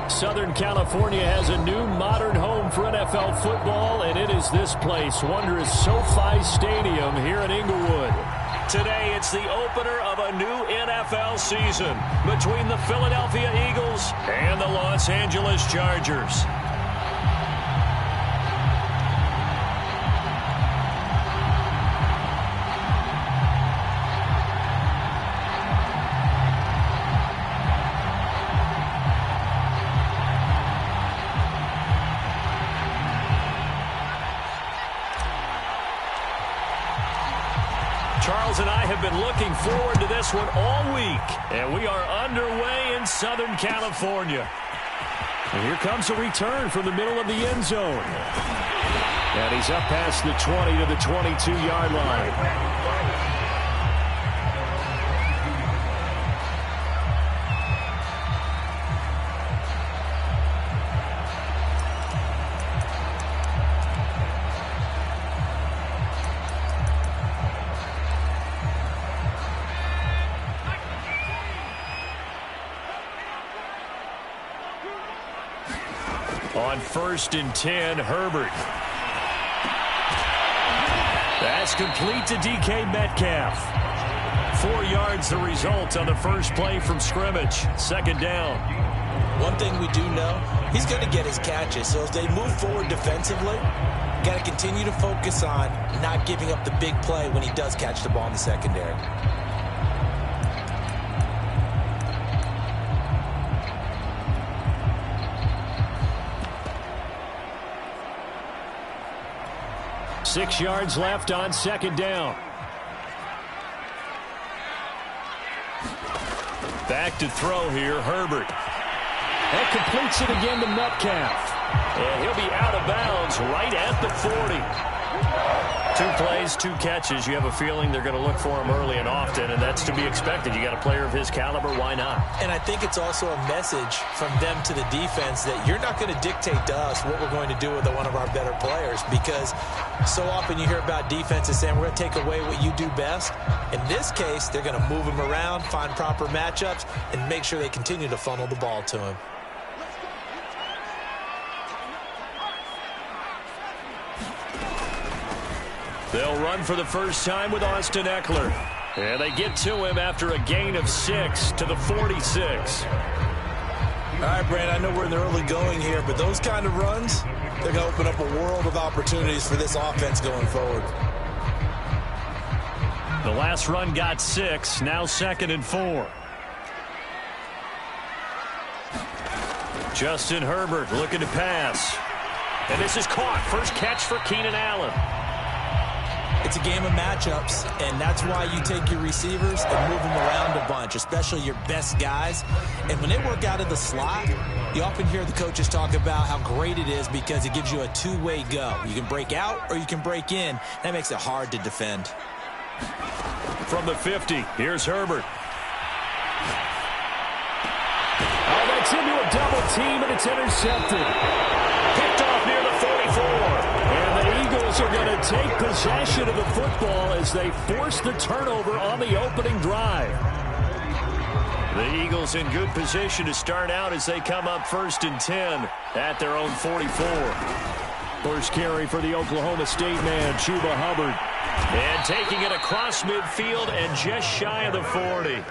Southern California has a new modern home for NFL football, and it is this place, wondrous SoFi Stadium here in Inglewood. Today, it's the opener of a new NFL season between the Philadelphia Eagles and the Los Angeles Chargers. Charles and I have been looking forward to this one all week, and we are underway in Southern California. And here comes a return from the middle of the end zone. And he's up past the 20 to the 22-yard line. On 1st and 10, Herbert. That's complete to DK Metcalf. 4 yards the result on the first play from scrimmage. Second down. One thing we do know, he's going to get his catches. So as they move forward defensively, got to continue to focus on not giving up the big play when he does catch the ball in the secondary. Six yards left on second down. Back to throw here, Herbert. That completes it again to Metcalf. And he'll be out of bounds right at the 40. 2 plays, 2 catches. You have a feeling they're going to look for him early and often, and that's to be expected. You got a player of his caliber, why not? And I think it's also a message from them to the defense that you're not going to dictate to us what we're going to do with one of our better players, because so often you hear about defenses saying we're going to take away what you do best. In this case, they're going to move him around, find proper matchups, and make sure they continue to funnel the ball to him. They'll run for the first time with Austin Eckler. And they get to him after a gain of 6 to the 46. All right, Brandon, I know we're in the early going here, but those kind of runs, they're going to open up a world of opportunities for this offense going forward. The last run got 6, now 2nd and 4. Justin Herbert looking to pass. And this is caught. First catch for Keenan Allen. It's a game of matchups, and that's why you take your receivers and move them around a bunch, especially your best guys. And when they work out of the slot, you often hear the coaches talk about how great it is because it gives you a two-way go. You can break out or you can break in. That makes it hard to defend. From the 50, here's Herbert. Oh, that's into a double team, and it's intercepted. Picked off near the 44. And the Eagles are going to take possession of the football as they force the turnover on the opening drive. The Eagles in good position to start out as they come up 1st and 10 at their own 44. First carry for the Oklahoma State man, Chuba Hubbard. And taking it across midfield and just shy of the 40.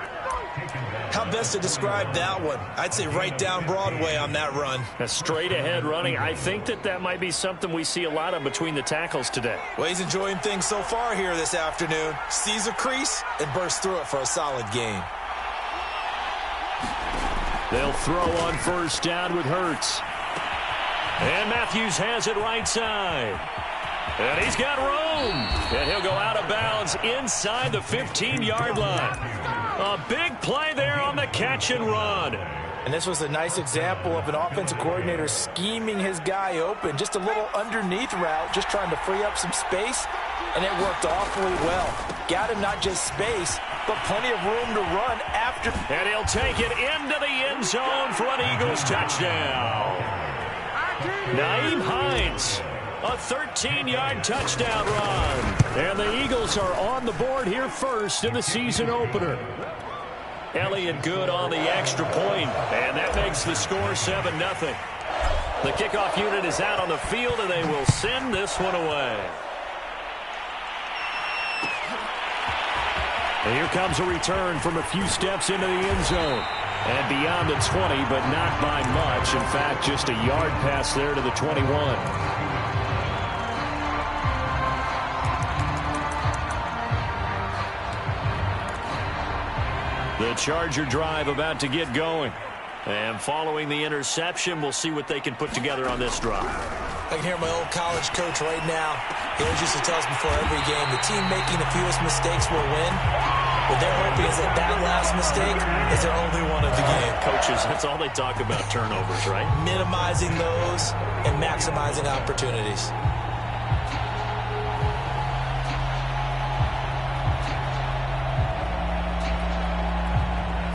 How best to describe that one? I'd say right down Broadway on that run. A straight ahead running. I think that might be something we see a lot of between the tackles today. Well, he's enjoying things so far here this afternoon. Sees a crease and bursts through it for a solid gain. They'll throw on first down with Hurts. And Matthews has it right side. And he's got room. And he'll go out of bounds inside the 15-yard line. A big play there on the catch and run. And this was a nice example of an offensive coordinator scheming his guy open. Just a little underneath route, just trying to free up some space. And it worked awfully well. Got him not just space, but plenty of room to run after. And he'll take it into the end zone for an Eagles touchdown. Nyheim Hines. A 13-yard touchdown run. And the Eagles are on the board here first in the season opener. Elliott good on the extra point, and that makes the score 7-0. The kickoff unit is out on the field, and they will send this one away. And here comes a return from a few steps into the end zone. And beyond the 20, but not by much. In fact, just a yard pass there to the 21. The Charger drive about to get going. And following the interception, we'll see what they can put together on this drive. I can hear my old college coach right now. He always used to tell us before every game, the team making the fewest mistakes will win. What they're hoping is that that last mistake is their only one of the game. Coaches, that's all they talk about, turnovers, right? Minimizing those and maximizing opportunities.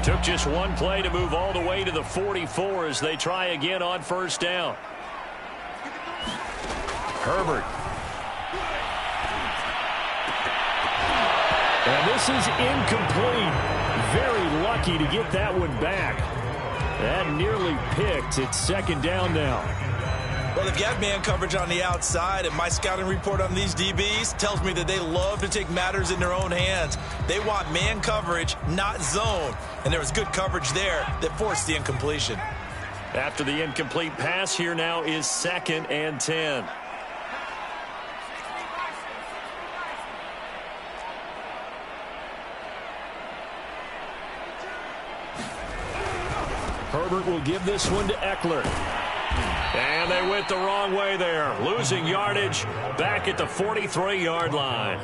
Took just one play to move all the way to the 44 as they try again on first down. Herbert. And this is incomplete. Very lucky to get that one back. That nearly picked. It's second down now. Well, they've got man coverage on the outside, and my scouting report on these DBs tells me that they love to take matters in their own hands. They want man coverage, not zone. And there was good coverage there that forced the incompletion. After the incomplete pass, here now is 2nd and 10. Herbert will give this one to Eckler. And they went the wrong way there. Losing yardage back at the 43-yard line.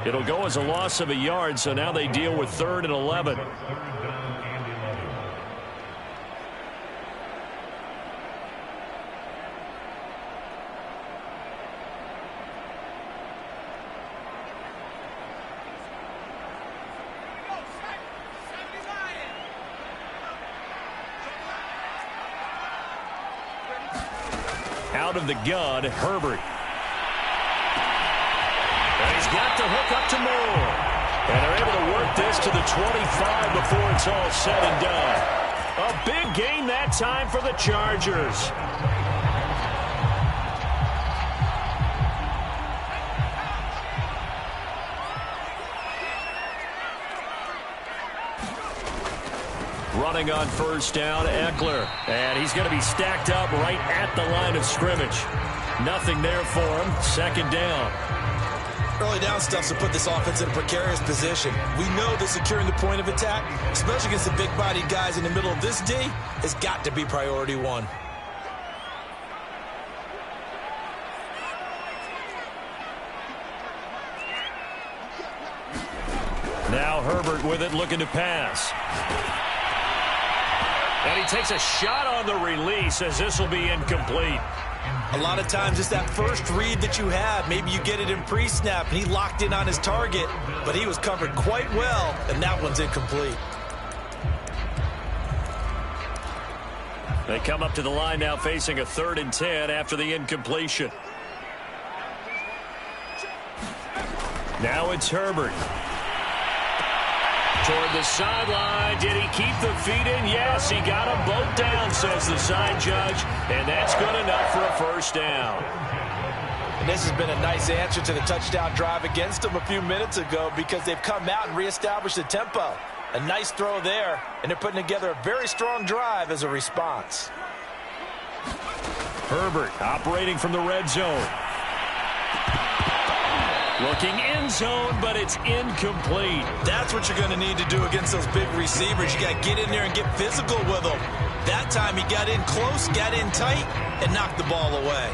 It'll go as a loss of a yard, so now they deal with 3rd and 11. Out of the gun, Herbert. And he's got the hook up to Moore. And they're able to work this to the 25 before it's all said and done. A big gain that time for the Chargers. Running on first down, Eckler. And he's going to be stacked up right at the line of scrimmage. Nothing there for him. Second down. Early down stuff to put this offense in a precarious position. We know that securing the point of attack, especially against the big-bodied guys in the middle of this D, has got to be priority one. Now Herbert with it, looking to pass. And he takes a shot on the release as this will be incomplete. A lot of times it's that first read that you have. Maybe you get it in pre-snap and he locked in on his target, but he was covered quite well, and that one's incomplete. They come up to the line now facing a 3rd and 10 after the incompletion. Now it's Herbert. Toward the sideline. Did he keep the feet in? Yes, he got them both down, says the side judge. And that's good enough for a first down. And this has been a nice answer to the touchdown drive against them a few minutes ago because they've come out and reestablished the tempo. A nice throw there, and they're putting together a very strong drive as a response. Herbert operating from the red zone. Looking end zone, but it's incomplete. That's what you're going to need to do against those big receivers. You got to get in there and get physical with them. That time he got in close, got in tight, and knocked the ball away.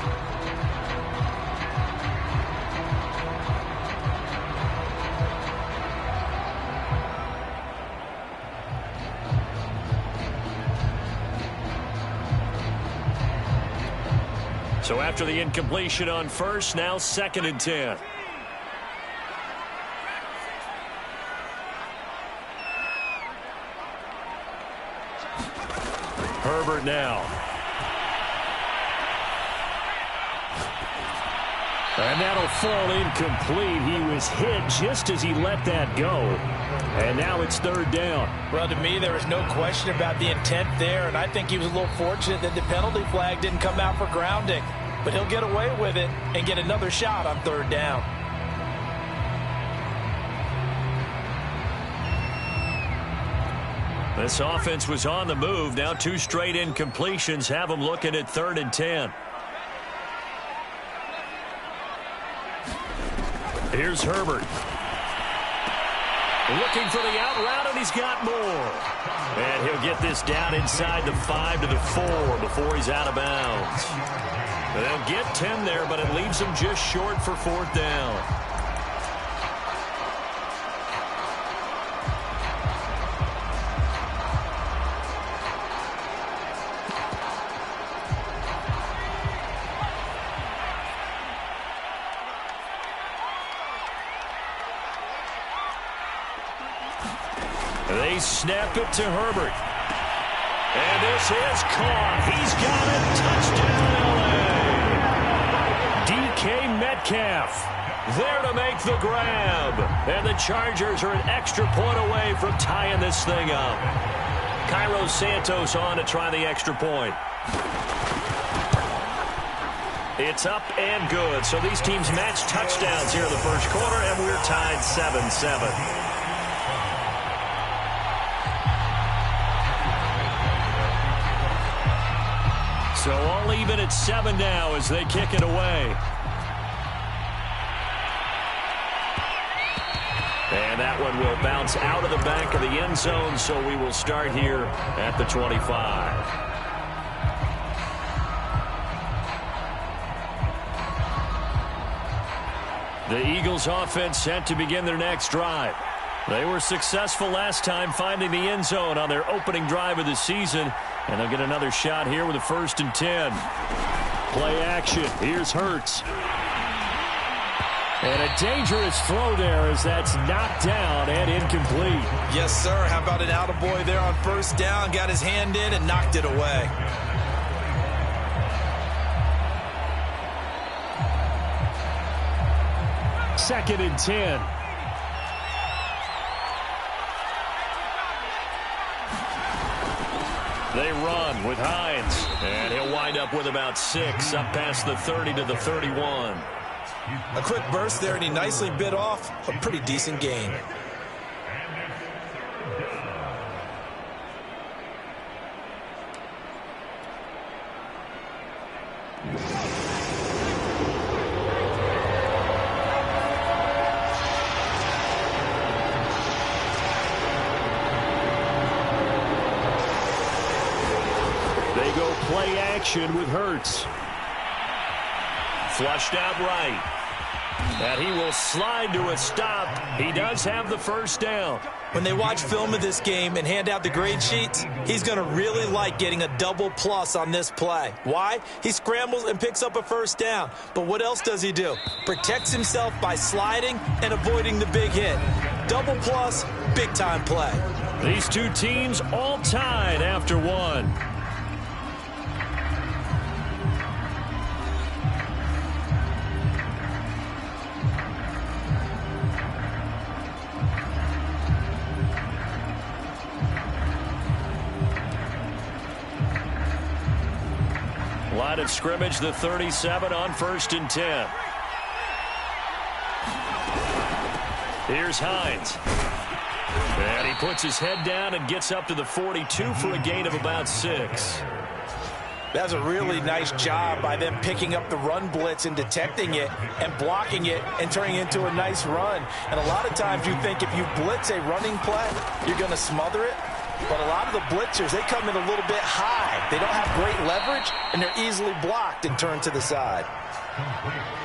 So after the incompletion on first, now 2nd and 10. Herbert now. And that'll fall incomplete. He was hit just as he let that go. And now it's third down. Well, to me, there was no question about the intent there, and I think he was a little fortunate that the penalty flag didn't come out for grounding. But he'll get away with it and get another shot on third down. This offense was on the move. Now 2 straight incompletions have them looking at 3rd and 10. Here's Herbert. Looking for the out route, and he's got more. And he'll get this down inside the 5 to the 4 before he's out of bounds. They'll get 10 there, but it leaves them just short for 4th down. They snap it to Herbert. And this is caught. He's got it. Touchdown, L.A. DK Metcalf there to make the grab. And the Chargers are an extra point away from tying this thing up. Cairo Santos on to try the extra point. It's up and good. So these teams match touchdowns here in the first quarter, and we're tied 7-7. So all even at 7 now as they kick it away. And that one will bounce out of the back of the end zone, so we will start here at the 25. The Eagles offense set to begin their next drive. They were successful last time finding the end zone on their opening drive of the season. And they'll get another shot here with a 1st and 10. Play action. Here's Hurts. And a dangerous throw there as that's knocked down and incomplete. Yes, sir. How about an attaboy there on 1st down? Got his hand in and knocked it away. Second and 10. They run with Hines, and he'll wind up with about 6, up past the 30 to the 31. A quick burst there, and he nicely bit off a pretty decent gain. Play action with Hurts. Flushed out right. And he will slide to a stop. He does have the 1st down. When they watch film of this game and hand out the grade sheets, he's going to really like getting a double plus on this play. Why? He scrambles and picks up a 1st down. But what else does he do? Protects himself by sliding and avoiding the big hit. Double plus, big-time play. These two teams all tied after 1. Line of scrimmage, the 37 on 1st and 10. Here's Hines. And he puts his head down and gets up to the 42 for a gain of about 6. That's a really nice job by them picking up the run blitz and detecting it and blocking it and turning it into a nice run. And a lot of times you think if you blitz a running play, you're going to smother it. But a lot of the blitzers, they come in a little bit high. They don't have great leverage, and they're easily blocked and turned to the side.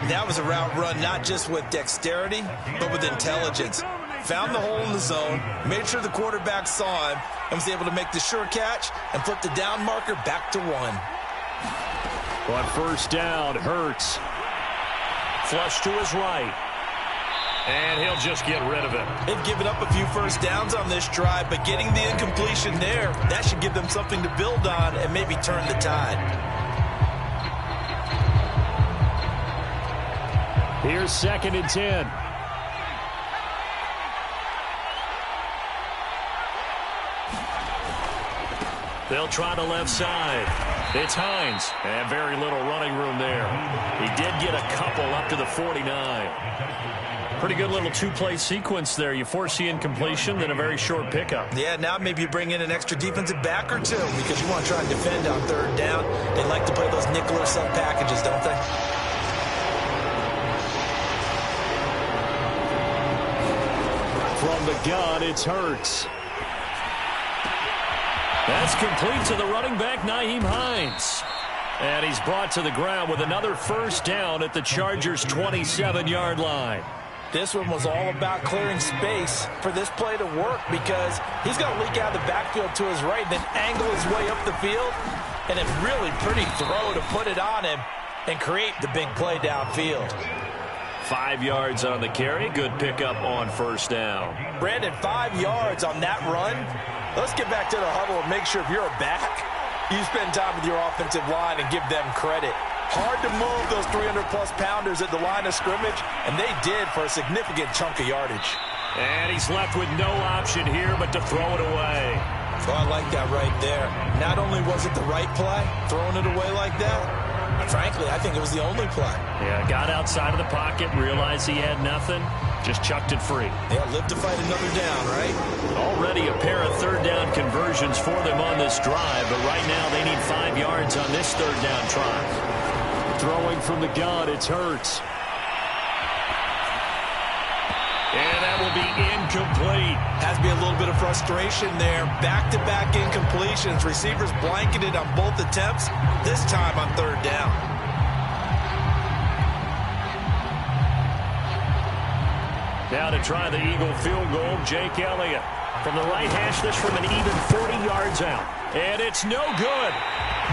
That was a route run not just with dexterity, but with intelligence. Found the hole in the zone, made sure the quarterback saw him, and was able to make the sure catch and flip the down marker back to 1. On 1st down, Hurts. Flush to his right. And he'll just get rid of it. They've given up a few 1st downs on this drive, but getting the incompletion there, that should give them something to build on and maybe turn the tide. Here's 2nd and 10. They'll try the left side. It's Hines. And very little running room there. He did get a couple up to the 49. Pretty good little two-play sequence there. You force the incompletion, then a very short pickup. Yeah, now maybe you bring in an extra defensive back or two because you want to try and defend on 3rd down. They like to play those nickel or sub packages, don't they? From the gun, it's Hurts. That's complete to the running back, Nyheim Hines. And he's brought to the ground with another 1st down at the Chargers' 27-yard line. This one was all about clearing space for this play to work because he's going to leak out of the backfield to his right, then angle his way up the field, and a really pretty throw to put it on him and create the big play downfield. 5 yards on the carry. Good pickup on 1st down. Brandon, 5 yards on that run. Let's get back to the huddle and make sure if you're a back, you spend time with your offensive line and give them credit. Hard to move those 300-plus pounders at the line of scrimmage, and they did for a significant chunk of yardage. And he's left with no option here but to throw it away. So I like that right there. Not only was it the right play, throwing it away like that, but frankly, I think it was the only play. Yeah, got outside of the pocket, realized he had nothing, just chucked it free. Yeah, live to fight another down, right? Already a pair of 3rd down conversions for them on this drive, but right now they need 5 yards on this 3rd down try. Throwing from the gun, it's Hurts. And that will be incomplete. Has to be a little bit of frustration there. Back-to-back incompletions. Receivers blanketed on both attempts, this time on 3rd down. Now to try the Eagle field goal, Jake Elliott. From the right hash, this from an even 40 yards out. And it's no good.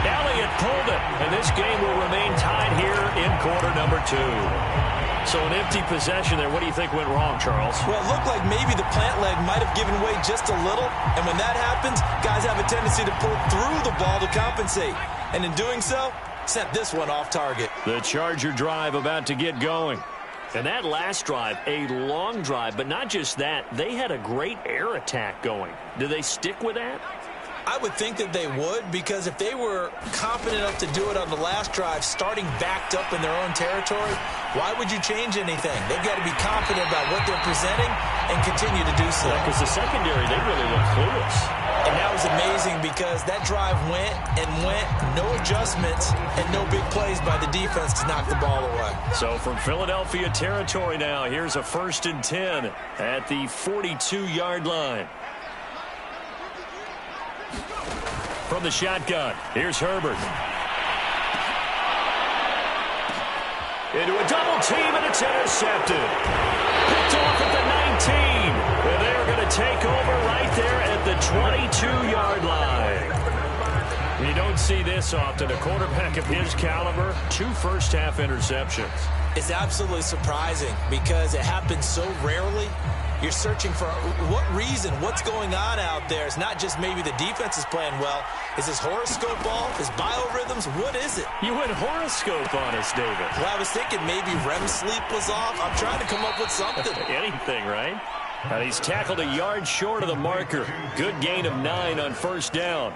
Elliott pulled it, and this game will remain tied here in quarter number 2. So an empty possession there. What do you think went wrong, Charles? Well, it looked like maybe the plant leg might have given way just a little, and when that happens, guys have a tendency to pull through the ball to compensate. And in doing so, sent this one off target. The Charger drive about to get going. And that last drive, a long drive, but not just that. They had a great air attack going. Do they stick with that? I would think that they would, because if they were confident enough to do it on the last drive, starting backed up in their own territory, why would you change anything? They've got to be confident about what they're presenting and continue to do so. Because the secondary, they really look clueless. And that was amazing because that drive went and went, no adjustments, and no big plays by the defense to knock the ball away. So from Philadelphia territory now, here's a 1st and 10 at the 42-yard line. From the shotgun, here's Herbert. Into a double team, and it's intercepted. Picked off at the 19. And they're going to take over right there at the 22-yard line. You don't see this often. A quarterback of his caliber, 2 first-half interceptions. It's absolutely surprising because it happens so rarely. You're searching for what reason, what's going on out there. It's not just maybe the defense is playing well. Is his horoscope off? His biorhythms? What is it? You went horoscope on us, David. Well, I was thinking maybe REM sleep was off. I'm trying to come up with something. Anything, right? And he's tackled a yard short of the marker. Good gain of 9 on 1st down.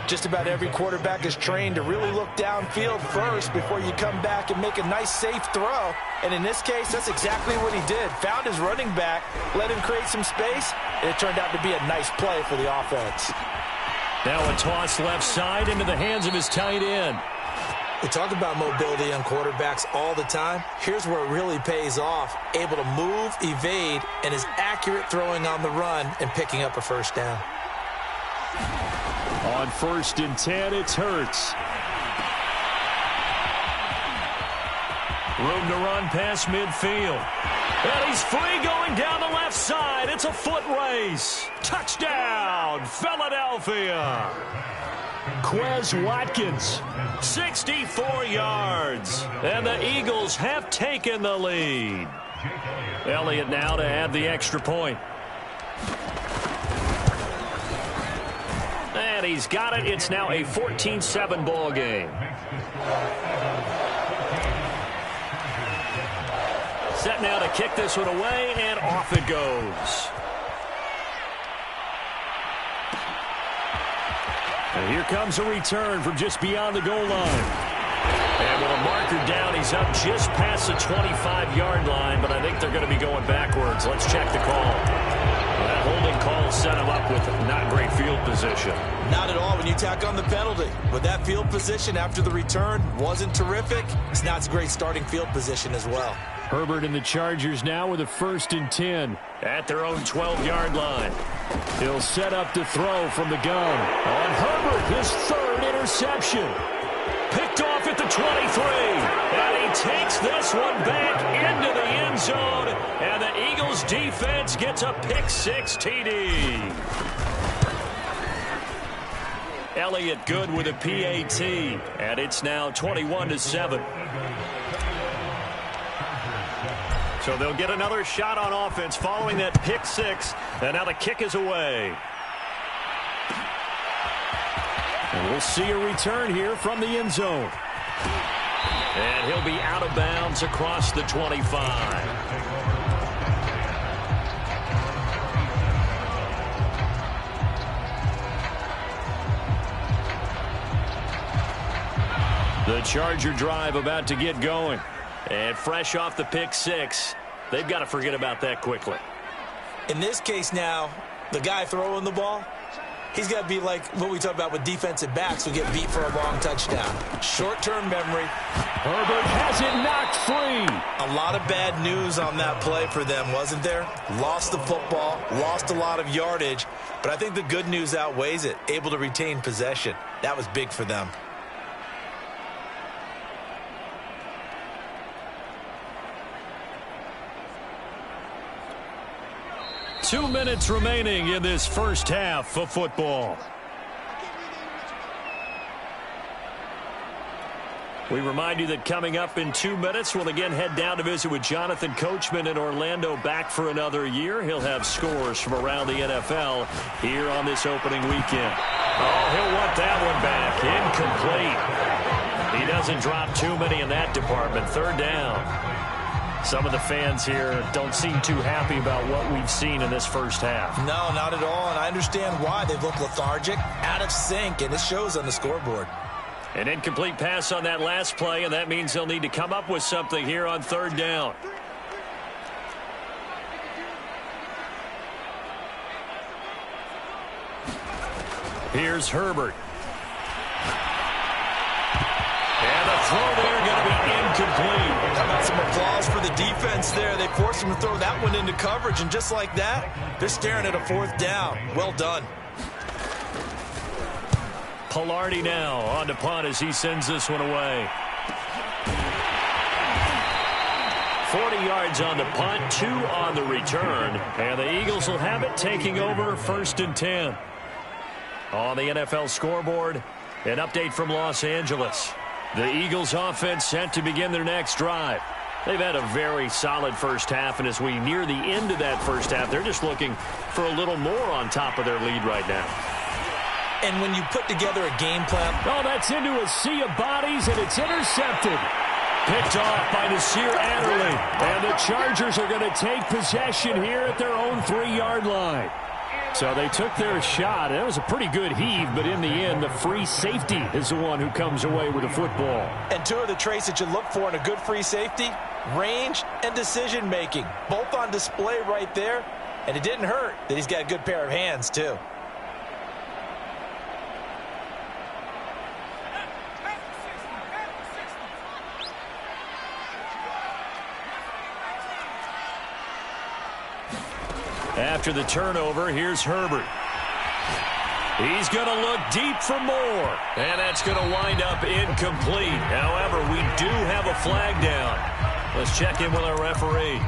Just about every quarterback is trained to really look downfield first before you come back and make a nice, safe throw. And in this case, that's exactly what he did. Found his running back, let him create some space, and it turned out to be a nice play for the offense. Now a toss left side into the hands of his tight end. We talk about mobility on quarterbacks all the time. Here's where it really pays off. Able to move, evade, and is accurate throwing on the run and picking up a 1st down. On 1st and 10, it's Hurts. Room to run past midfield. And he's free going down the left side. It's a foot race. Touchdown, Philadelphia. Quez Watkins, 64 yards. And the Eagles have taken the lead. Elliott now to add the extra point. And he's got it. It's now a 14-7 ball game. Set now to kick this one away, and off it goes. And here comes a return from just beyond the goal line. And with a marker down, he's up just past the 25-yard line, but I think they're going to be going backwards. Let's check the call. Well, that holding call set him up with not great field position. Not at all when you tack on the penalty. With that field position after the return wasn't terrific, it's not a great starting field position as well. Herbert and the Chargers now with a 1st and 10 at their own 12-yard line. He'll set up to throw from the gun. On Herbert, his 3rd interception. Picked off at the 23. And he takes this one back into the end zone. And the Eagles defense gets a pick-6 TD. Elliott good with a PAT. And it's now 21-7. So they'll get another shot on offense following that pick-6. And now the kick is away. And we'll see a return here from the end zone. And he'll be out of bounds across the 25. The Charger drive about to get going. And fresh off the pick-6, they've got to forget about that quickly. In this case now, the guy throwing the ball, he's got to be like what we talk about with defensive backs who get beat for a long touchdown. Short-term memory. Herbert has it knocked free. A lot of bad news on that play for them, wasn't there? Lost the football, lost a lot of yardage, but I think the good news outweighs it. Able to retain possession. That was big for them. Two minutes remaining in this first half of football. We remind you that coming up in 2 minutes, we'll again head down to visit with Jonathan Coachman in Orlando, back for another year. He'll have scores from around the NFL here on this opening weekend. Oh, he'll want that one back. Incomplete. He doesn't drop too many in that department. 3rd down. Some of the fans here don't seem too happy about what we've seen in this first half. No, not at all, and I understand why. They've looked lethargic, out of sync, and it shows on the scoreboard. An incomplete pass on that last play, and that means they'll need to come up with something here on 3rd down. Here's Herbert. And the throw there going to be incomplete. How about some applause for the defense there? They forced him to throw that one into coverage, and just like that, they're staring at a 4th down. Well done. Pilardi now on to punt as he sends this one away. 40 yards on the punt, 2 on the return. And the Eagles will have it, taking over 1st and 10. On the NFL scoreboard, an update from Los Angeles. The Eagles offense set to begin their next drive. They've had a very solid first half, and as we near the end of that first half, they're just looking for a little more on top of their lead right now. And when you put together a game plan... Oh, that's into a sea of bodies, and it's intercepted. Picked off by Nasir Adderley. And the Chargers are going to take possession here at their own 3-yard line. So they took their shot. That was a pretty good heave, but in the end, the free safety is the one who comes away with the football. And 2 of the traits that you look for in a good free safety, range and decision-making. Both on display right there, and it didn't hurt that he's got a good pair of hands, too. After the turnover, here's Herbert. He's going to look deep for more. And that's going to wind up incomplete. However, we do have a flag down. Let's check in with our referee.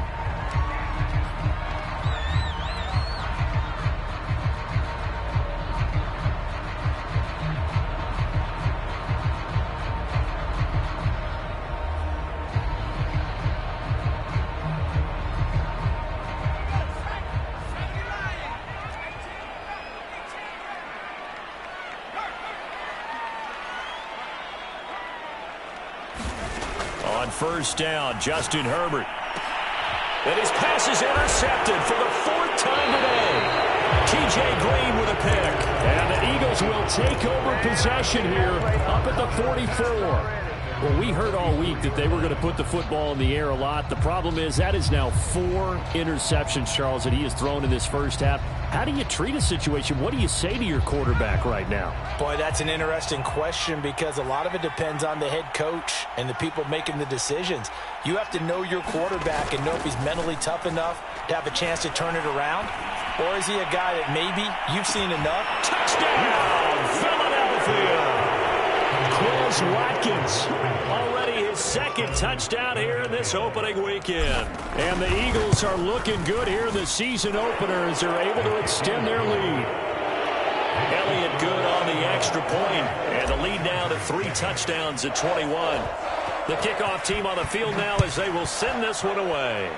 On 1st down, Justin Herbert. And his pass is intercepted for the 4th time today. T.J. Green with a pick. And the Eagles will take over possession here up at the 44. Well, we heard all week that they were going to put the football in the air a lot. The problem is that is now 4 interceptions, Charles, that he has thrown in this first half. How do you treat a situation? What do you say to your quarterback right now? Boy, that's an interesting question because a lot of it depends on the head coach and the people making the decisions. You have to know your quarterback and know if he's mentally tough enough to have a chance to turn it around. Or is he a guy that maybe you've seen enough? Touchdown, Philadelphia! Chris Watkins, already his 2nd touchdown here in this opening weekend. And the Eagles are looking good here in the season opener as they're able to extend their lead. Elliott good on the extra point, and the lead now to 3 touchdowns at 21. The kickoff team on the field now as they will send this one away.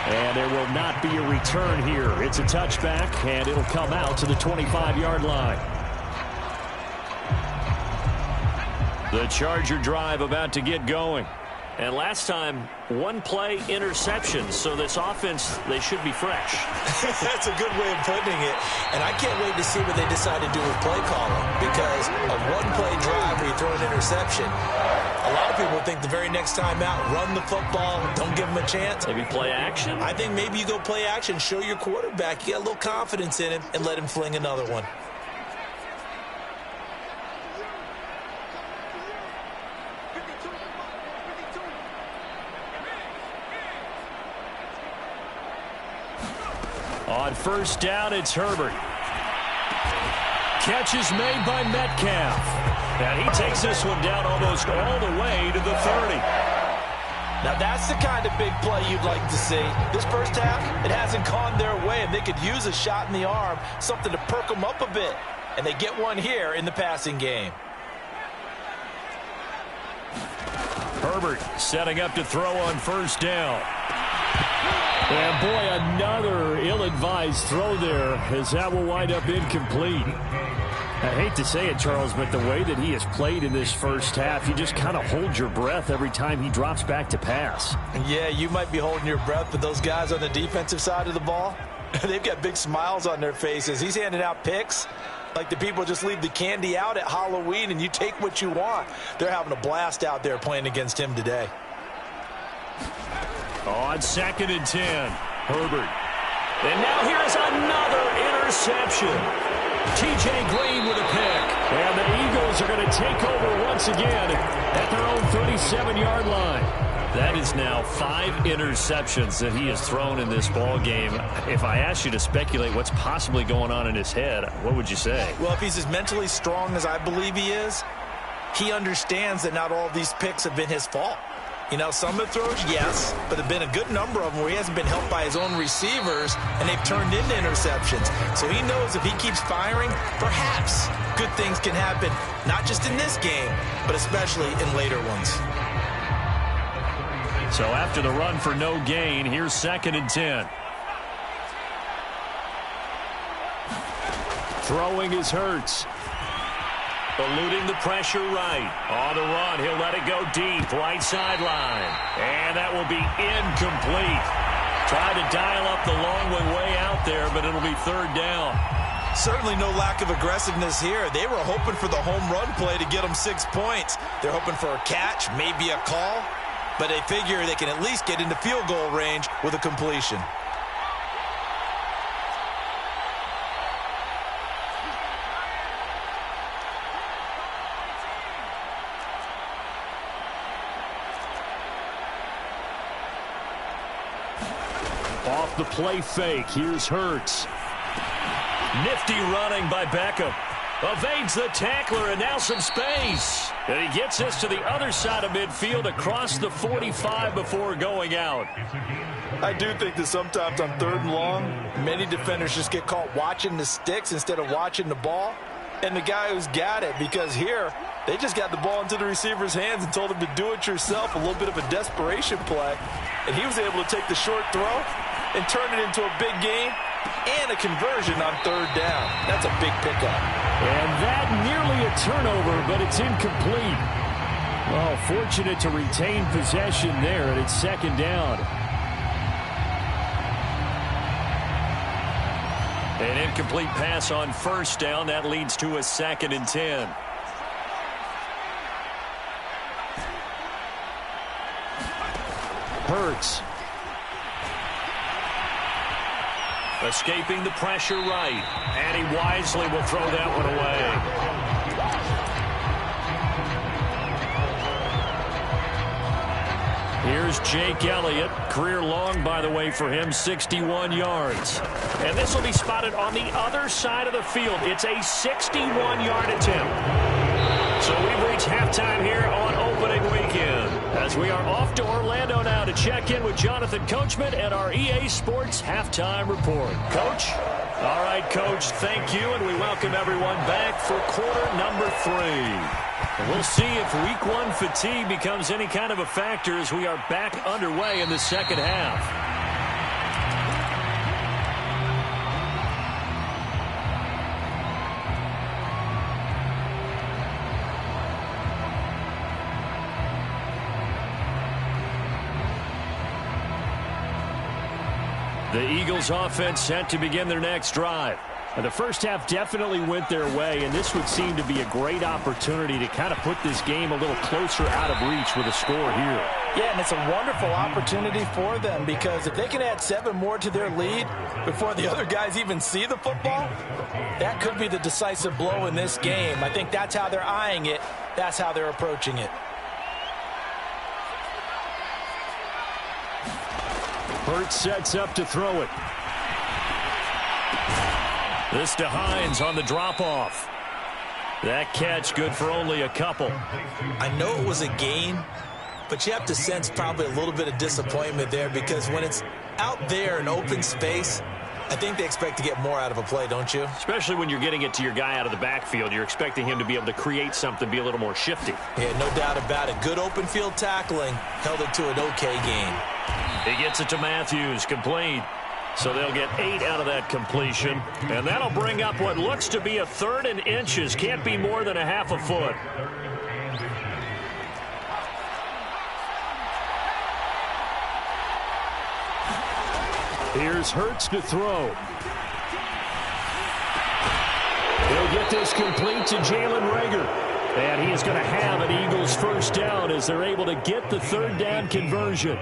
And there will not be a return here. It's a touchback, and it'll come out to the 25-yard line. The Charger drive about to get going. And last time, 1-play interception. So this offense, they should be fresh. That's a good way of putting it. And I can't wait to see what they decide to do with play calling. Because a 1-play drive where you throw an interception, a lot of people think the very next time out, run the football, don't give them a chance. Maybe play action? I think maybe you go play action, show your quarterback, you got a little confidence in him, and let him fling another one. On first down, it's Herbert. Catch is made by Metcalf. And he takes this one down almost all the way to the 30. Now that's the kind of big play you'd like to see. This first half, it hasn't gone their way, and they could use a shot in the arm, something to perk them up a bit. And they get one here in the passing game. Herbert setting up to throw on first down. And boy, another ill-advised throw there as that will wind up incomplete. I hate to say it, Charles, but the way that he has played in this first half, you just kind of hold your breath every time he drops back to pass. Yeah, you might be holding your breath, but those guys on the defensive side of the ball, they've got big smiles on their faces. He's handing out picks like the people just leave the candy out at Halloween and you take what you want. They're having a blast out there playing against him today. On 2nd and 10, Herbert. And now here's another interception. T.J. Green with a pick. And the Eagles are going to take over once again at their own 37-yard line. That is now 5 interceptions that he has thrown in this ball game. If I asked you to speculate what's possibly going on in his head, what would you say? Well, if he's as mentally strong as I believe he is, he understands that not all of these picks have been his fault. You know, some of the throws, yes, but there have been a good number of them where he hasn't been helped by his own receivers, and they've turned into interceptions. So he knows if he keeps firing, perhaps good things can happen, not just in this game, but especially in later ones. So after the run for no gain, here's 2nd and 10. Throwing is Hurts. Eluding the pressure right. On the run, he'll let it go deep, right sideline. And that will be incomplete. Tried to dial up the long one way out there, but it'll be 3rd down. Certainly no lack of aggressiveness here. They were hoping for the home run play to get them 6 points. They're hoping for a catch, maybe a call, but they figure they can at least get into field goal range with a completion. Off the play fake, here's Hurts. Nifty running by Beckham. Evades the tackler and now some space. And he gets this to the other side of midfield across the 45 before going out. I do think that sometimes on 3rd and long, many defenders just get caught watching the sticks instead of watching the ball. And the guy who's got it, because here, they just got the ball into the receiver's hands and told him to do it yourself, a little bit of a desperation play. And he was able to take the short throw and turn it into a big gain and a conversion on 3rd down. That's a big pickup. And that nearly a turnover, but it's incomplete. Well, fortunate to retain possession there, and it's second down. An incomplete pass on first down. That leads to a 2nd and 10. Hurts. Escaping the pressure right. And he wisely will throw that one away. Here's Jake Elliott. Career long, by the way, for him, 61 yards. And this will be spotted on the other side of the field. It's a 61-yard attempt. So we've reached halftime here on opening weekend, as we are off to Orlando now to check in with Jonathan Coachman and our EA Sports Halftime Report. Coach? All right, Coach, thank you, and we welcome everyone back for quarter number 3. And we'll see if week 1 fatigue becomes any kind of a factor as we are back underway in the second half. The Eagles offense set to begin their next drive. And the first half definitely went their way, and this would seem to be a great opportunity to kind of put this game a little closer out of reach with a score here. Yeah, and it's a wonderful opportunity for them, because if they can add 7 more to their lead before the other guys even see the football, that could be the decisive blow in this game. I think that's how they're eyeing it. That's how they're approaching it. Hurts sets up to throw it. This to Hines on the drop-off. That catch good for only a couple. I know it was a gain, but you have to sense probably a little bit of disappointment there, because when it's out there in open space, I think they expect to get more out of a play, don't you? Especially when you're getting it to your guy out of the backfield. You're expecting him to be able to create something, be a little more shifty. Yeah, no doubt about it. Good open field tackling held it to an okay gain. He gets it to Matthews, complete. So they'll get 8 out of that completion. And that'll bring up what looks to be a 3rd and inches. Can't be more than a half a foot. Here's Hurts to throw. He'll get this complete to Jalen Reagor. And he is going to have an Eagles first down as they're able to get the 3rd down conversion.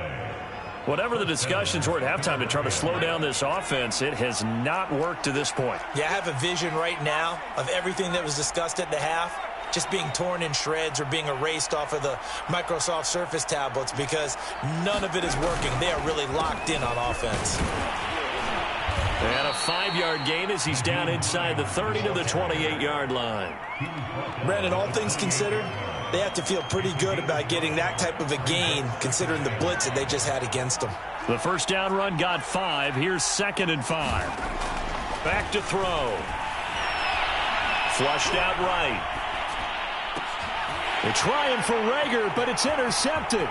Whatever the discussions were at halftime to try to slow down this offense, it has not worked to this point. Yeah, I have a vision right now of everything that was discussed at the half just being torn in shreds or being erased off of the Microsoft Surface tablets, because none of it is working. They are really locked in on offense. And a 5-yard gain as he's down inside the 30 to the 28-yard line. Brandon, all things considered, they have to feel pretty good about getting that type of a gain, considering the blitz that they just had against them. The first down run got 5. Here's 2nd and 5. Back to throw. Flushed out right. They're trying for Reagor, but it's intercepted.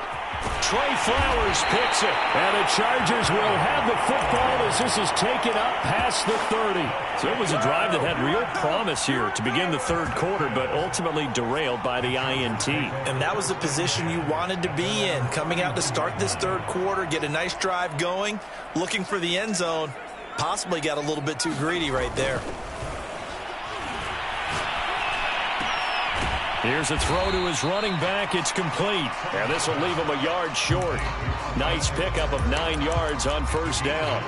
Trey Flowers picks it. And the Chargers will have the football as this is taken up past the 30. So it was a drive that had real promise here to begin the 3rd quarter, but ultimately derailed by the INT. And that was the position you wanted to be in, coming out to start this 3rd quarter, get a nice drive going, looking for the end zone. Possibly got a little bit too greedy right there. Here's a throw to his running back. It's complete. And this will leave him a yard short. Nice pickup of 9 yards on first down.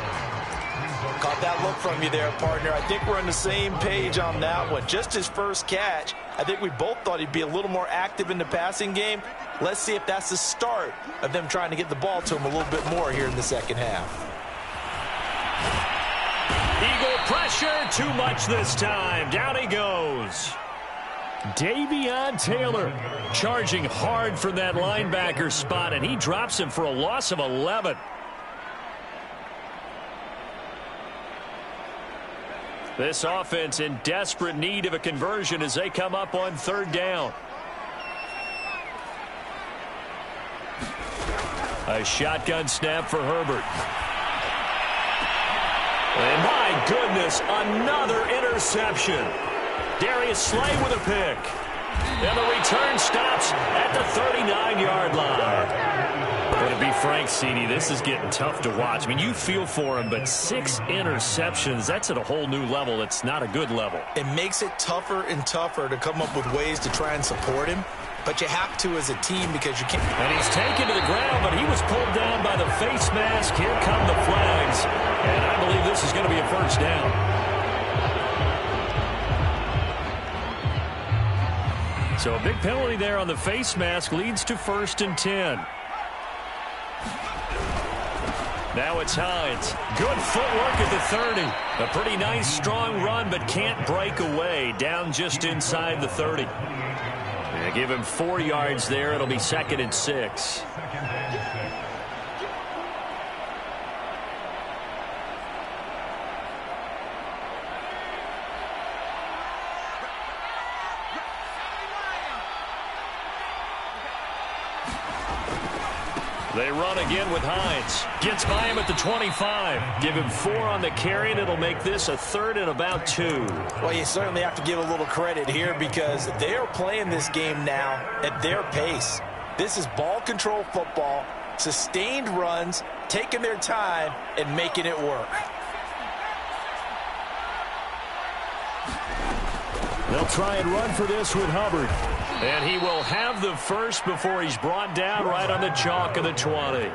Caught that look from you there, partner. I think we're on the same page on that one. Just his first catch. I think we both thought he'd be a little more active in the passing game. Let's see if that's the start of them trying to get the ball to him a little bit more here in the second half. Eagle pressure. Too much this time. Down he goes. Davion Taylor charging hard from that linebacker spot, and he drops him for a loss of 11. This offense in desperate need of a conversion as they come up on 3rd down. A shotgun snap for Herbert. And my goodness, another interception. Darius Slay with a pick. And the return stops at the 39-yard line. But to be frank, CD, this is getting tough to watch. I mean, you feel for him, but 6 interceptions, that's at a whole new level. It's not a good level. It makes it tougher and tougher to come up with ways to try and support him. But you have to as a team because you can't. And he's taken to the ground, but he was pulled down by the face mask. Here come the flags. And I believe this is going to be a first down. So a big penalty there on the face mask leads to 1st and 10. Now it's Hines. Good footwork at the 30. A pretty nice, strong run, but can't break away. Down just inside the 30. They give him 4 yards there. It'll be 2nd and 6. They run again with Hines. Gets by him at the 25. Give him 4 on the carry, and it'll make this a 3rd and about 2. Well, you certainly have to give a little credit here because they are playing this game now at their pace. This is ball control football, sustained runs, taking their time, and making it work. They'll try and run for this with Hubbard. And he will have the first before he's brought down right on the chalk of the 20.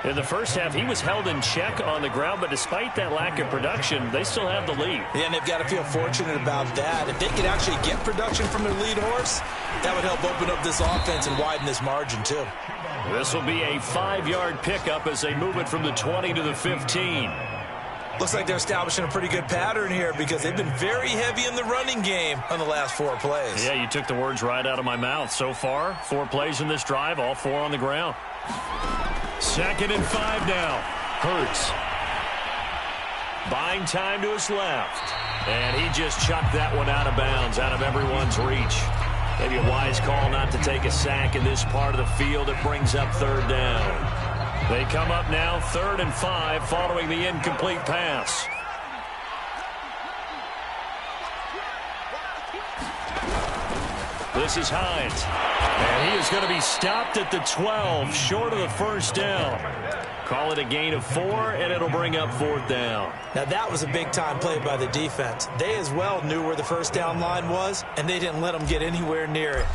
In the first half, he was held in check on the ground, but despite that lack of production, they still have the lead. Yeah, and they've got to feel fortunate about that. If they could actually get production from their lead horse, that would help open up this offense and widen this margin, too. This will be a 5-yard pickup as they move it from the 20 to the 15. Looks like they're establishing a pretty good pattern here because they've been very heavy in the running game on the last 4 plays. Yeah, you took the words right out of my mouth. So far, 4 plays in this drive, all 4 on the ground. 2nd and 5 now. Hurts. Buying time to his left. And he just chucked that one out of bounds, out of everyone's reach. Maybe a wise call not to take a sack in this part of the field. It brings up 3rd down. They come up now 3rd and 5 following the incomplete pass. This is Hines. And he is going to be stopped at the 12, short of the 1st down. Call it a gain of 4, and it'll bring up 4th down. Now, that was a big-time play by the defense. They as well knew where the 1st down line was, and they didn't let them get anywhere near it.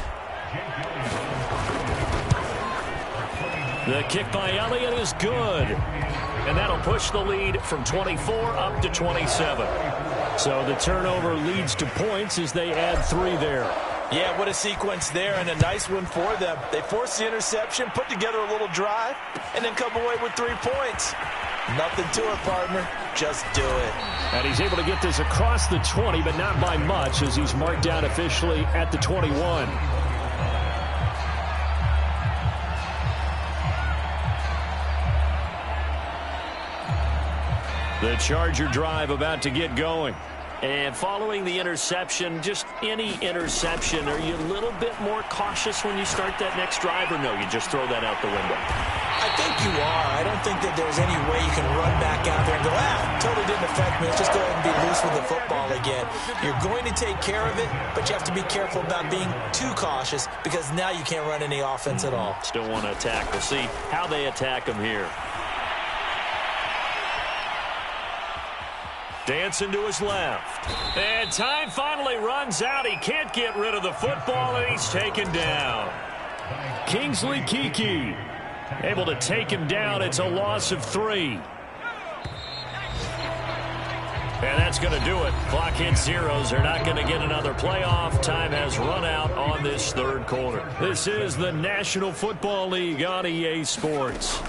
The kick by Elliott is good. And that'll push the lead from 24 up to 27. So the turnover leads to points as they add 3 there. Yeah, what a sequence there, and a nice one for them. They forced the interception, put together a little drive, and then come away with 3 points. Nothing to it, partner. Just do it. And he's able to get this across the 20, but not by much as he's marked down officially at the 21. The Charger drive about to get going. And following the interception, just any interception, are you a little bit more cautious when you start that next drive, or no, you just throw that out the window? I think you are. I don't think that there's any way you can run back out there and go, totally didn't affect me. Let's just go ahead and be loose with the football again. You're going to take care of it, but you have to be careful about being too cautious because now you can't run any offense at all. Still want to attack. We'll see how they attack them here. Dancing to his left. And time finally runs out. He can't get rid of the football, and he's taken down. Kingsley Keke able to take him down. It's a loss of 3. And that's going to do it. Clock hits zeros. They're not going to get another playoff. Time has run out on this 3rd quarter. This is the National Football League on EA Sports.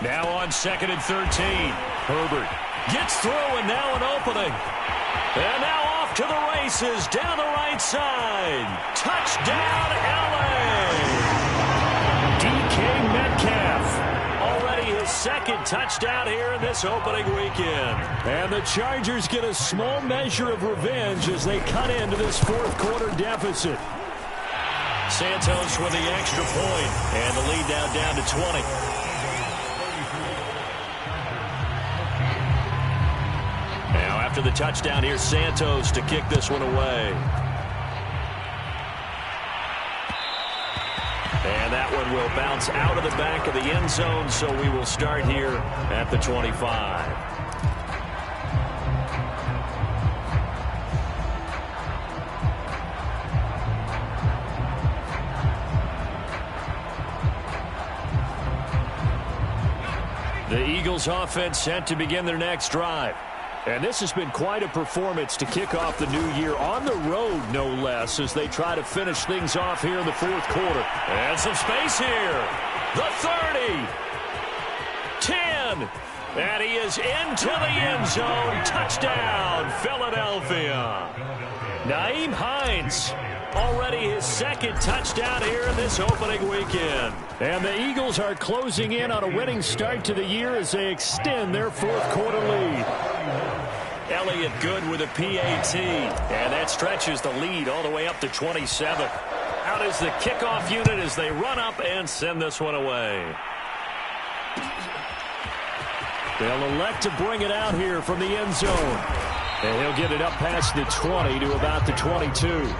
Now on 2nd and 13. Herbert gets through, and now an opening. And now off to the races down the right side. Touchdown, LA! DK Metcalf. Already his 2nd touchdown here in this opening weekend. And the Chargers get a small measure of revenge as they cut into this 4th quarter deficit. Santos with the extra point, and the lead now down to 20. After the touchdown, here's Santos to kick this one away. And that one will bounce out of the back of the end zone, so we will start here at the 25. The Eagles offense set to begin their next drive. And this has been quite a performance to kick off the new year on the road, no less, as they try to finish things off here in the fourth quarter. And some space here. The 30. 10. And he is into the end zone. Touchdown, Philadelphia. Nyheim Hines. Already his second touchdown here in this opening weekend. And the Eagles are closing in on a winning start to the year as they extend their fourth quarter lead. Elliott good with a PAT. And that stretches the lead all the way up to 27. Out is the kickoff unit as they run up and send this one away. They'll elect to bring it out here from the end zone. And he'll get it up past the 20 to about the 22.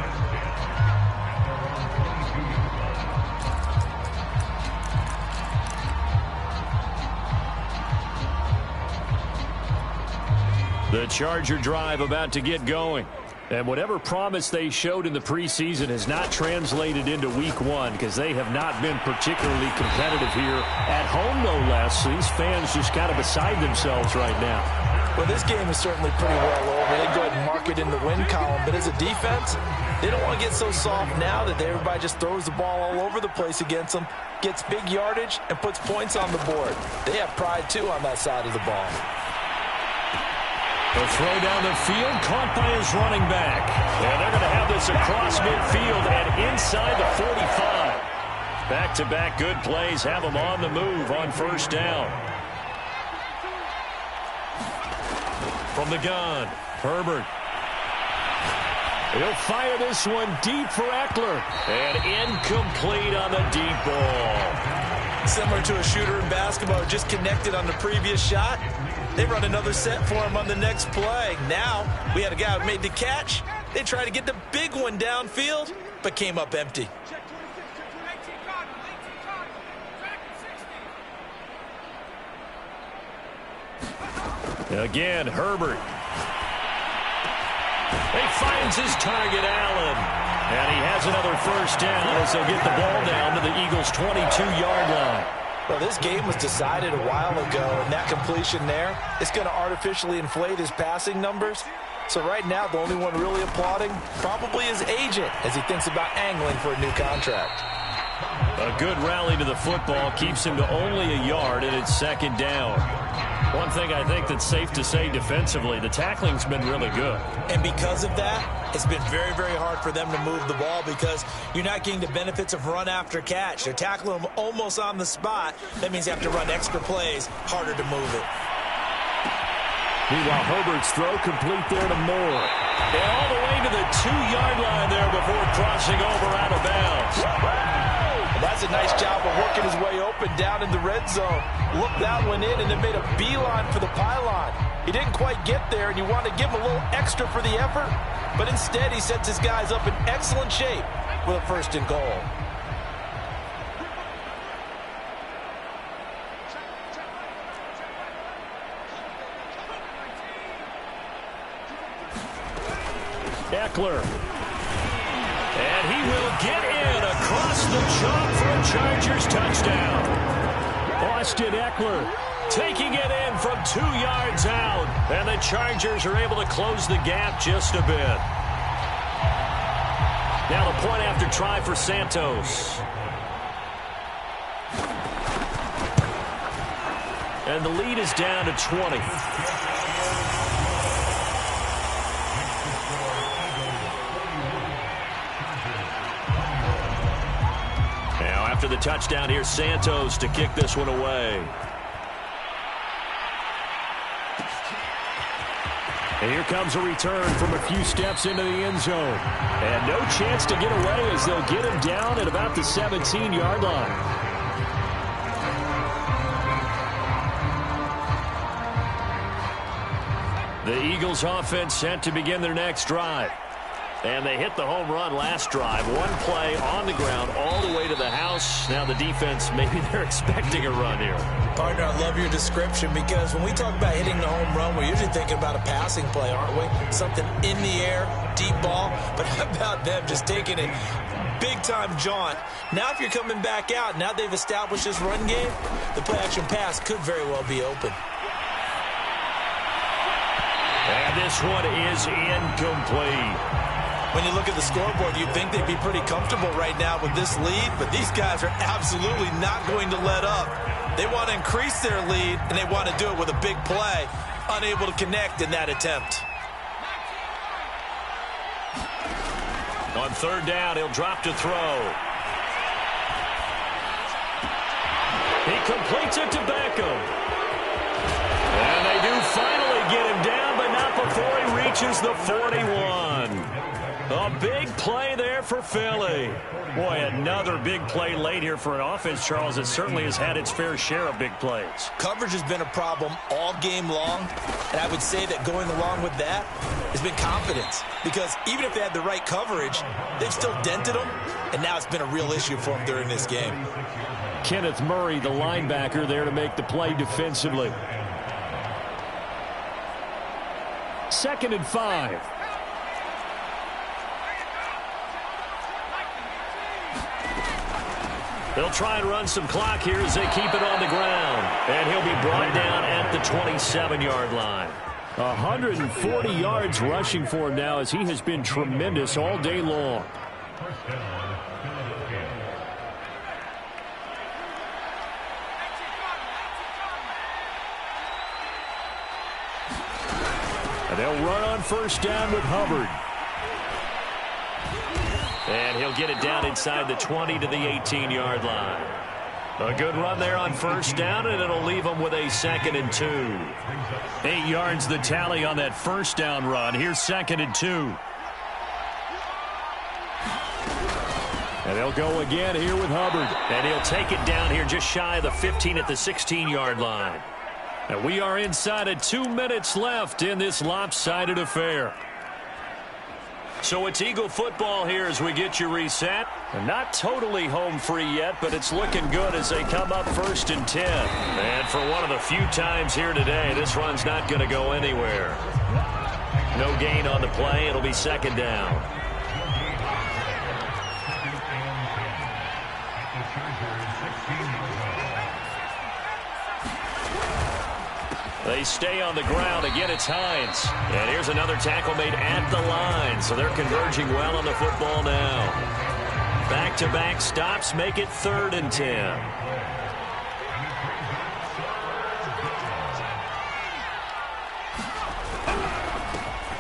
The Charger drive about to get going. And whatever promise they showed in the preseason has not translated into week one because they have not been particularly competitive here at home, no less. These fans just kind of beside themselves right now. Well, this game is certainly pretty well over. They go ahead and mark it in the win column. But as a defense, they don't want to get so soft now that everybody just throws the ball all over the place against them, gets big yardage, and puts points on the board. They have pride, too, on that side of the ball. The throw down the field, caught by his running back. And they're going to have this across midfield and inside the 45. Back-to-back good plays have them on the move on first down. From the gun, Herbert. He'll fire this one deep for Eckler. And incomplete on the deep ball. Similar to a shooter in basketball, just connected on the previous shot. They run another set for him on the next play. Now, we had a guy who made the catch. They tried to get the big one downfield, but came up empty. Again, Herbert. He finds his target, Allen. And he has another first down as they'll get the ball down to the Eagles' 22-yard line. Well, this game was decided a while ago, and that completion there is going to artificially inflate his passing numbers. So right now, the only one really applauding probably his agent as he thinks about angling for a new contract. A good rally to the football keeps him to only a yard, and it's second down. One thing I think that's safe to say defensively, the tackling's been really good. And because of that, it's been very, very hard for them to move the ball because you're not getting the benefits of run after catch. They're tackling them almost on the spot. That means you have to run extra plays, harder to move it. Meanwhile, Herbert's throw complete there to Moore. And all the way to the 2-yard line there before crossing over out of bounds. That's a nice job of working his way open down in the red zone. Looked that one in and then made a beeline for the pylon. He didn't quite get there, and you want to give him a little extra for the effort, but instead he sets his guys up in excellent shape with a first and goal. Eckler. And he will get in across the chalk for a Chargers touchdown. Austin Eckler taking it in from 2 yards out. And the Chargers are able to close the gap just a bit. Now the point after try for Santos. And the lead is down to 20. After the touchdown, here's Santos to kick this one away. And here comes a return from a few steps into the end zone. And no chance to get away as they'll get him down at about the 17-yard line. The Eagles offense set to begin their next drive. And they hit the home run last drive. One play on the ground all the way to the house. house. Now the defense, maybe they're expecting a run here. Partner, I love your description because when we talk about hitting the home run, we're usually thinking about a passing play, aren't we? Something in the air, deep ball. But how about them just taking it big-time jaunt? Now if you're coming back out, now they've established this run game, the play-action pass could very well be open. And this one is incomplete. When you look at the scoreboard, you'd think they'd be pretty comfortable right now with this lead, but these guys are absolutely not going to let up. They want to increase their lead, and they want to do it with a big play. Unable to connect in that attempt. On third down, he'll drop to throw. He completes it to Beckham. And they do finally get him down, but not before he reaches the 41. A big play there for Philly. Boy, another big play late here for an offense, Charles, that certainly has had its fair share of big plays. Coverage has been a problem all game long, and I would say that going along with that has been confidence. Because even if they had the right coverage, they've still dented them, and now it's been a real issue for them during this game. Kenneth Murray, the linebacker, there to make the play defensively. 2nd and 5. They'll try and run some clock here as they keep it on the ground. And he'll be brought down at the 27-yard line. 140 yards rushing for him now as he has been tremendous all day long. And they'll run on first down with Hubbard. And he'll get it down inside the 20 to the 18-yard line. A good run there on first down, and it'll leave them with a 2nd and 2. 8 yards the tally on that first down run. Here's 2nd and 2. And they'll go again here with Hubbard. And he'll take it down here just shy of the 15 at the 16-yard line. And we are inside of 2 minutes left in this lopsided affair. So it's Eagle football here as we get you reset. And not totally home free yet, but it's looking good as they come up 1st and 10. And for one of the few times here today, this run's not going to go anywhere. No gain on the play. It'll be 2nd down. They stay on the ground. Again, it's Hines. And here's another tackle made at the line. So they're converging well on the football now. Back-to-back stops make it 3rd and 10.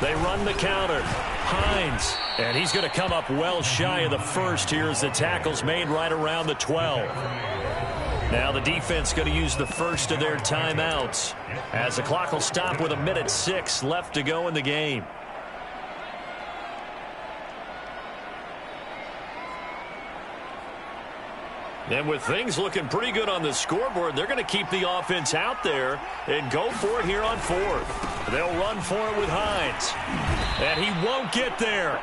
They run the counter. Hines. And he's going to come up well shy of the first here as the tackle's made right around the 12. Now the defense going to use the first of their timeouts as the clock will stop with 1:06 left to go in the game. And with things looking pretty good on the scoreboard, they're going to keep the offense out there and go for it here on 4th. They'll run for it with Hines. And he won't get there.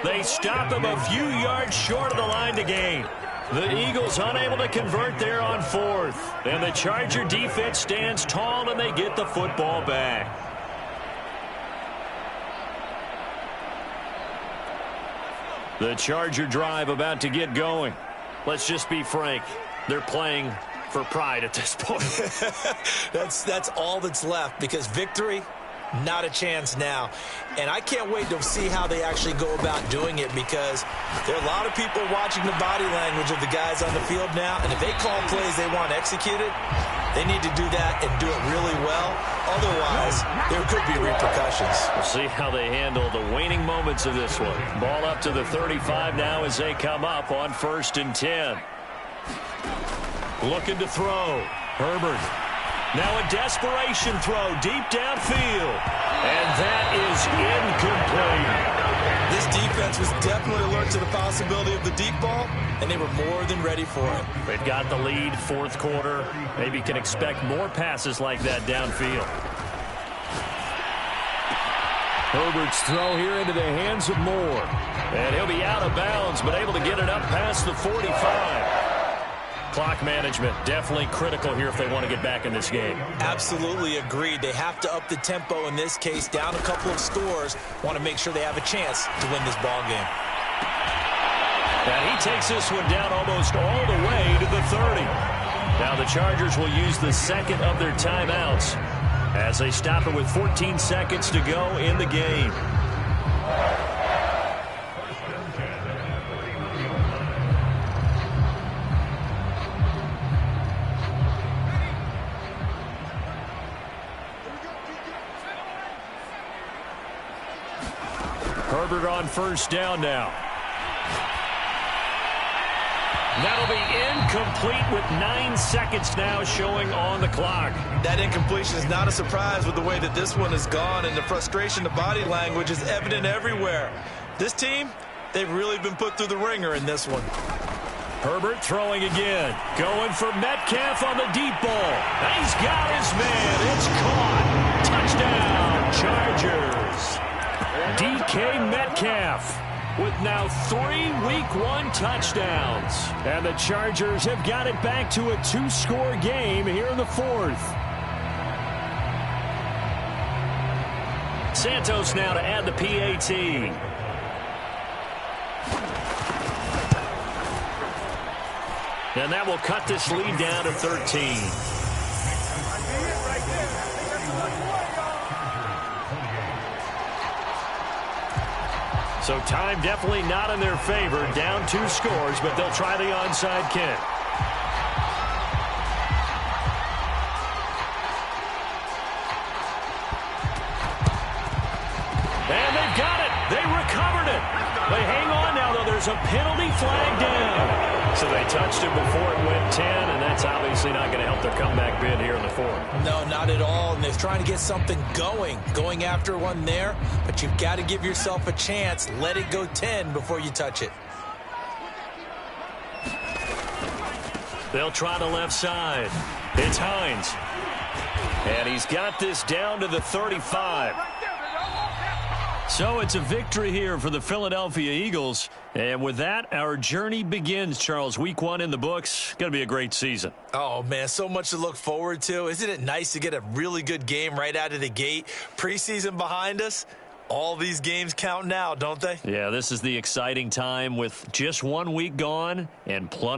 They stop him a few yards short of the line to gain. The Eagles unable to convert there on 4th. And the Charger defense stands tall and they get the football back. The Charger drive about to get going. Let's just be frank. They're playing for pride at this point. That's all that's left because victory, not a chance now. And I can't wait to see how they actually go about doing it because there are a lot of people watching the body language of the guys on the field now. And if they call plays they want executed, they need to do that and do it really well. Otherwise, there could be repercussions. We'll see how they handle the waning moments of this one. Ball up to the 35 now as they come up on 1st and 10. Looking to throw. Herbert. Now a desperation throw deep downfield. And that is incomplete. This defense was definitely alert to the possibility of the deep ball, and they were more than ready for it. They've got the lead, 4th quarter. Maybe can expect more passes like that downfield. Herbert's throw here into the hands of Moore. And he'll be out of bounds, but able to get it up past the 45. Clock management, definitely critical here if they want to get back in this game. Absolutely agreed. They have to up the tempo in this case, down a couple of scores. Want to make sure they have a chance to win this ball game. And he takes this one down almost all the way to the 30. Now the Chargers will use the second of their timeouts as they stop it with 14 seconds to go in the game. Herbert on first down now. That'll be incomplete with 9 seconds now showing on the clock. That incompletion is not a surprise with the way that this one has gone, and the frustration, the body language is evident everywhere. This team, they've really been put through the ringer in this one. Herbert throwing again. Going for Metcalf on the deep ball. He's got his man. It's caught. Touchdown, Chargers. DK Metcalf with now 3 Week 1 touchdowns. And the Chargers have got it back to a 2-score game here in the 4th. Santos now to add the PAT. And that will cut this lead down to 13. So time definitely not in their favor. Down 2 scores, but they'll try the onside kick. And they've got it. They recovered it. They hang on now, though. There's a penalty flag down. So they touched it before it went 10, and that's obviously not going to help their comeback bid here in the 4th. No, not at all. And they're trying to get something going after one there. But you've got to give yourself a chance. Let it go 10 before you touch it. They'll try the left side. It's Hines. And he's got this down to the 35. So it's a victory here for the Philadelphia Eagles. And with that, our journey begins, Charles. Week 1 in the books. Going to be a great season. Oh, man, so much to look forward to. Isn't it nice to get a really good game right out of the gate? Preseason behind us. All these games count now, don't they? Yeah, this is the exciting time with just 1 week gone and plenty